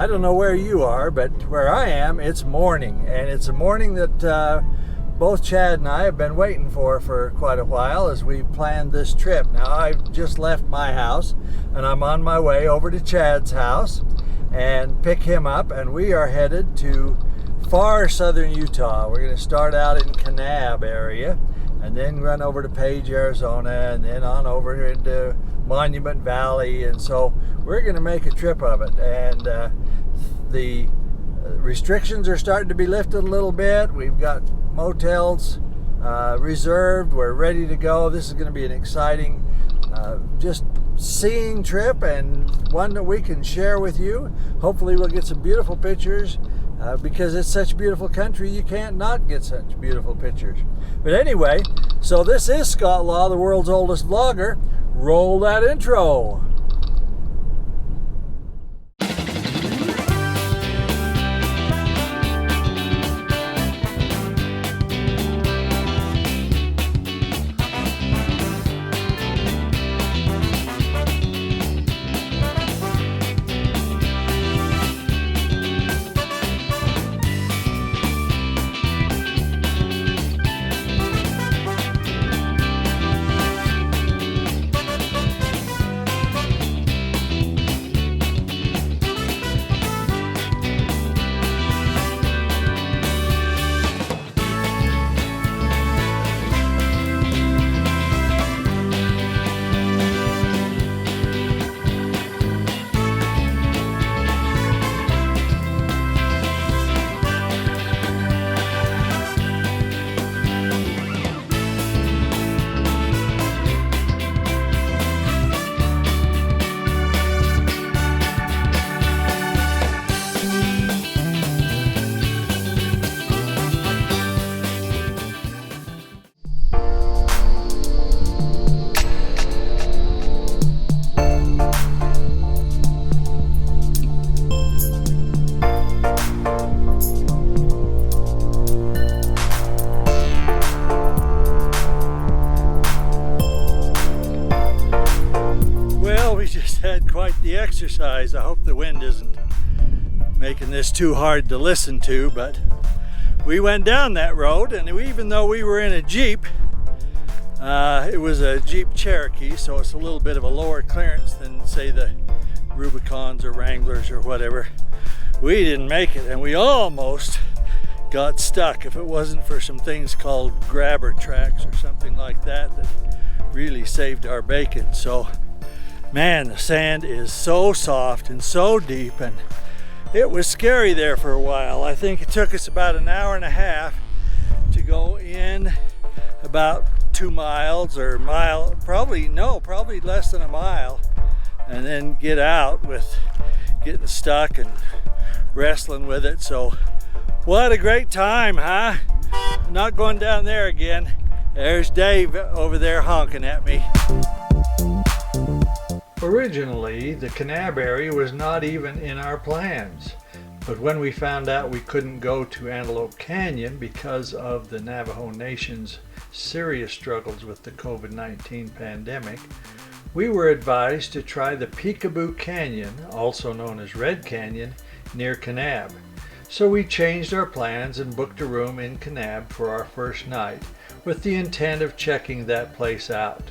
I don't know where you are, but where I am, it's morning, and it's a morning that both Chad and I have been waiting for quite a while as we planned this trip. Now, I've just left my house, and I'm on my way over to Chad's house and pick him up, and we are headed to far southern Utah. We're going to start out in Kanab area, and then run over to Page, Arizona, and then on over into Monument Valley, and so we're going to make a trip of it. And the restrictions are starting to be lifted a little bit. We've got motels reserved. We're ready to go. This is going to be an exciting just seeing trip, and one that we can share with you. Hopefully we'll get some beautiful pictures because it's such a beautiful country, you can't not get such beautiful pictures. But anyway, so this is Scott Law, the world's oldest vlogger. Roll that intro. Had quite the exercise. I hope the wind isn't making this too hard to listen to, but we went down that road, and even though we were in a Jeep, it was a Jeep Cherokee, so it's a little bit of a lower clearance than, say, the Rubicons or Wranglers or whatever. We didn't make it, and we almost got stuck if it wasn't for some things called grabber tracks or something like that that really saved our bacon. So man, the sand is so soft and so deep, and it was scary there for a while. I think it took us about an hour and a half to go in about 2 miles or mile, probably less than a mile, and then get out with getting stuck and wrestling with it. So what a great time, huh? I'm not going down there again. There's Dave over there honking at me. Originally, the Kanab area was not even in our plans, but when we found out we couldn't go to Antelope Canyon because of the Navajo Nation's serious struggles with the COVID-19 pandemic, we were advised to try the Peekaboo Canyon, also known as Red Canyon, near Kanab. So we changed our plans and booked a room in Kanab for our first night, with the intent of checking that place out.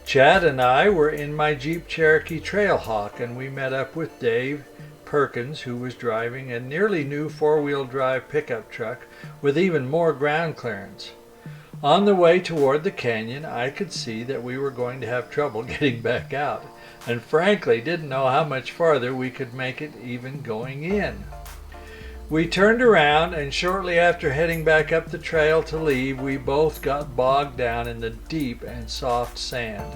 Chad and I were in my Jeep Cherokee Trailhawk, and we met up with Dave Perkins, who was driving a nearly new four-wheel drive pickup truck with even more ground clearance. On the way toward the canyon, I could see that we were going to have trouble getting back out, and frankly didn't know how much farther we could make it even going in. We turned around, and shortly after heading back up the trail to leave, we both got bogged down in the deep and soft sand.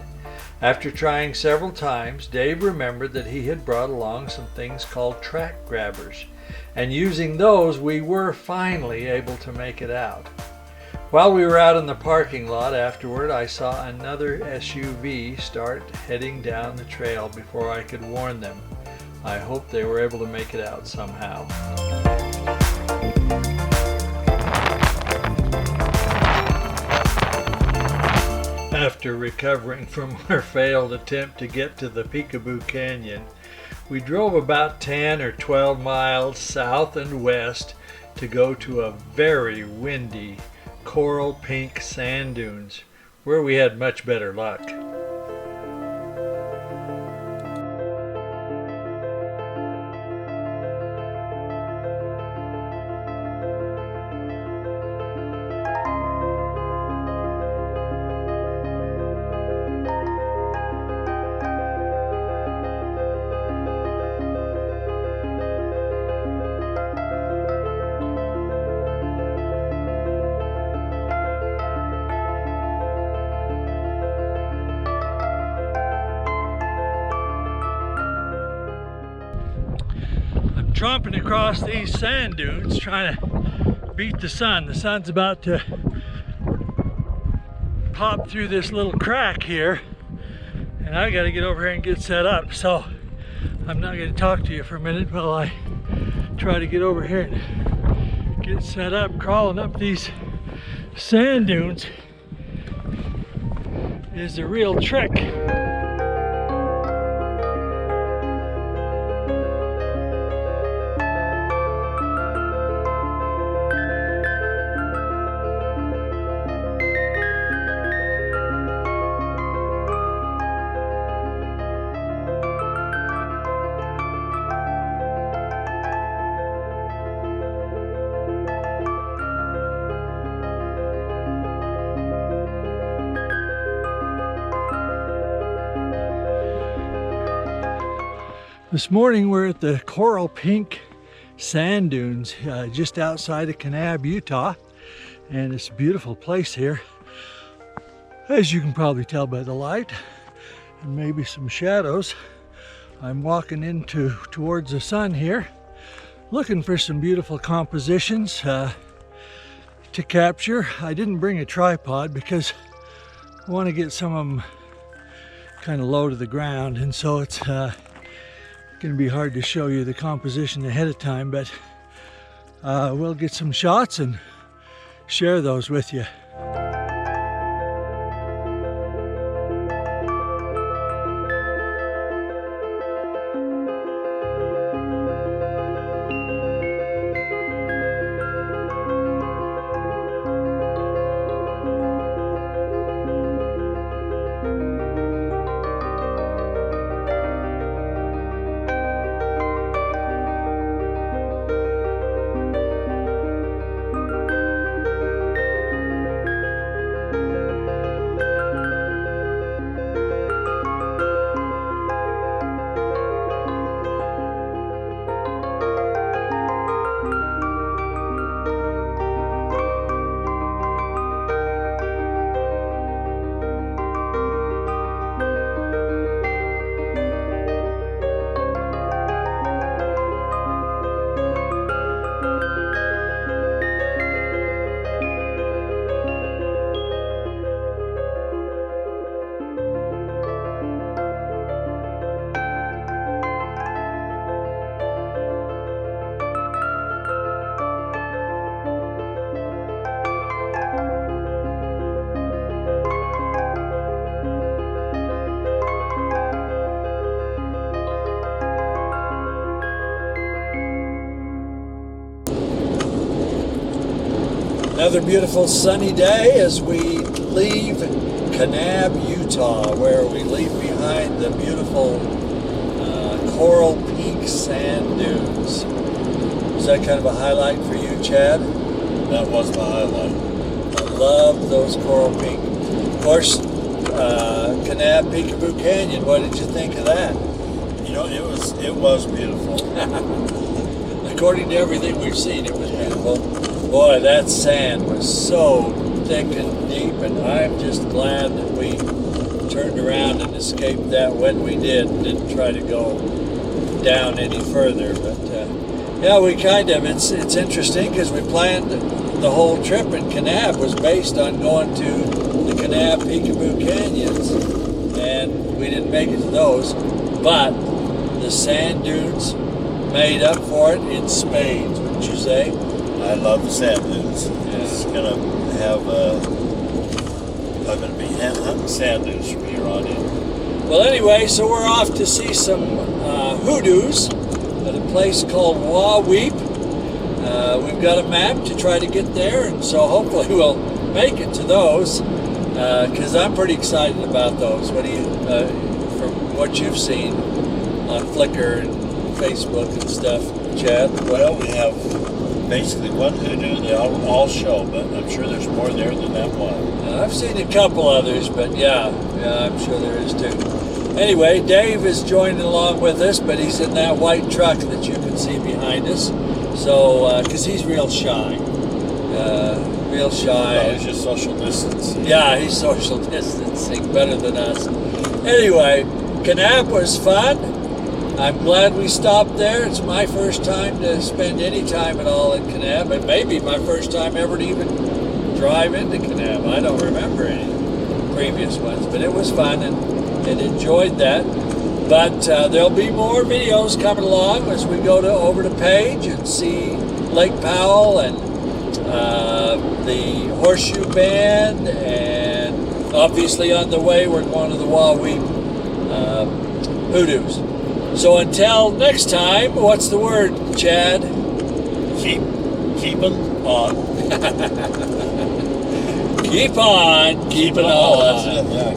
After trying several times, Dave remembered that he had brought along some things called track grabbers, and using those we were finally able to make it out. While we were out in the parking lot afterward, I saw another SUV start heading down the trail before I could warn them. I hope they were able to make it out somehow. After recovering from our failed attempt to get to the Peekaboo Canyon, We drove about 10 or 12 miles south and west to go to a very windy coral pink sand dunes where we had much better luck. Tromping across these sand dunes trying to beat the sun. The sun's about to pop through this little crack here, and I got to get over here and get set up. So I'm not going to talk to you for a minute while I try to get over here and get set up. Crawling up these sand dunes is a real trick. This morning we're at the coral pink sand dunes just outside of Kanab, Utah, and it's a beautiful place here, as you can probably tell by the light and maybe some shadows. I'm walking towards the sun here, looking for some beautiful compositions to capture. I didn't bring a tripod because I want to get some of them kind of low to the ground, and so it's going to be hard to show you the composition ahead of time, but we'll get some shots and share those with you. Another beautiful sunny day as we leave Kanab, Utah, where we leave behind the beautiful coral pink sand dunes. Was that kind of a highlight for you, Chad? That was my highlight. I love those coral pink. Of course, Kanab Peekaboo Canyon, what did you think of that? You know, it was beautiful. According to everything we've seen, it was beautiful. Boy, that sand was so thick and deep, and I'm just glad that we turned around and escaped that when we did and didn't try to go down any further. But yeah, we kind of, it's interesting because we planned the whole trip in Kanab was based on going to the Kanab Peekaboo Canyons, and we didn't make it to those, but the sand dunes made up for it in spades, wouldn't you say? I love the sand dunes. Yeah. It's gonna have I'm gonna be hunting sand dunes from here on in. Well, anyway, so we're off to see some hoodoos at a place called Waweep. We've got a map to try to get there, and so hopefully we'll make it to those, because I'm pretty excited about those. What do you, from what you've seen on Flickr and Facebook and stuff, Chad? Well, we have basically one hoodoo they all show, but I'm sure there's more there than that one. I've seen a couple others, but yeah, I'm sure there is too. Anyway, Dave is joining along with us, but he's in that white truck that you can see behind us. So, because he's real shy. Real shy. No, he's just social distancing. Yeah, he's social distancing better than us. Anyway, Kanab was fun. I'm glad we stopped there. It's my first time to spend any time at all in Kanab, and maybe my first time ever to even drive into Kanab. I don't remember any previous ones, but it was fun and enjoyed that. But there'll be more videos coming along as we go over to Page and see Lake Powell and the Horseshoe Bend, and obviously on the way we're going to the Waweep hoodoos. So until next time, what's the word, Chad? Keep on. Keep on keeping on. That's it, yeah.